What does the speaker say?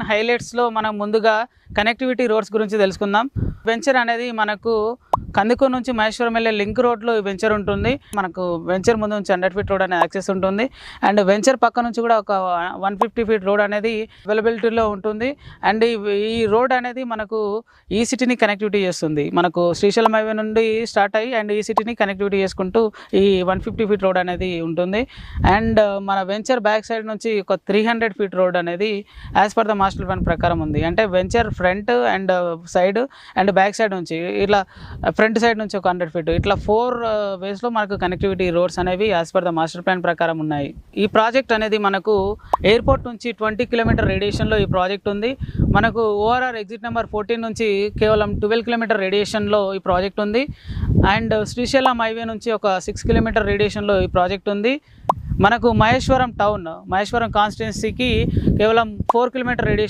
హైలైట్స్లో మనం ముందుగా connectivity roads గురించి తెలుసుకుందాం. వెంచర్ అనేది మనకు కందుకూరు నుంచి మహేశ్వరం వెళ్ళే లింక్ రోడ్లో ఈ వెంచర్ ఉంటుంది. మనకు వెంచర్ ముందు నుంచి 100 ఫీట్ రోడ్ అనేది యాక్సెస్ ఉంటుంది. అండ్ వెంచర్ పక్క నుంచి కూడా ఒక 150 ఫీట్ రోడ్ అనేది అవైలబిలిటీలో ఉంటుంది. అండ్ ఈ రోడ్ అనేది మనకు ఈ సిటీని కనెక్టివిటీ చేస్తుంది. మనకు శ్రీశైలం హైవే నుండి స్టార్ట్ అయ్యి అండ్ ఈ సిటీని కనెక్టివిటీ చేసుకుంటూ ఈ 150 ఫీట్ రోడ్ అనేది ఉంటుంది. అండ్ మన వెంచర్ బ్యాక్ సైడ్ నుంచి ఒక 300 ఫీట్ రోడ్ అనేది as per the master plan ప్రకారం ఉంది. అంటే venture front and side and back side నుంచి ఇట్లా ఫ్రంట్ సైడ్ నుంచి ఒక 100 ఫీట్ ఇట్లా 4 వేస్లో మనకు కనెక్టివిటీ రోడ్స్ అనేవి as per the master plan ప్రకారం ఉన్నాయి. ఈ ప్రాజెక్ట్ అనేది మనకు ఎయిర్పోర్ట్ నుంచి 20 కిలోమీటర్ రేడియేషన్లో ఈ ప్రాజెక్ట్ ఉంది. మనకు ఓఆర్ఆర్ ఎగ్జిట్ నెంబర్ 14 నుంచి కేవలం 12 కిలోమీటర్ రేడియేషన్లో ఈ ప్రాజెక్ట్ ఉంది. అండ్ శ్రీశైలం హైవే నుంచి ఒక 6 కిలోమీటర్ రేడియేషన్లో ఈ ప్రాజెక్ట్ ఉంది. మనకు మహేశ్వరం టౌన్ మహేశ్వరం కాన్స్టిట్యున్సీకి కేవలం 4 కిలోమీటర్ రేడియేషన్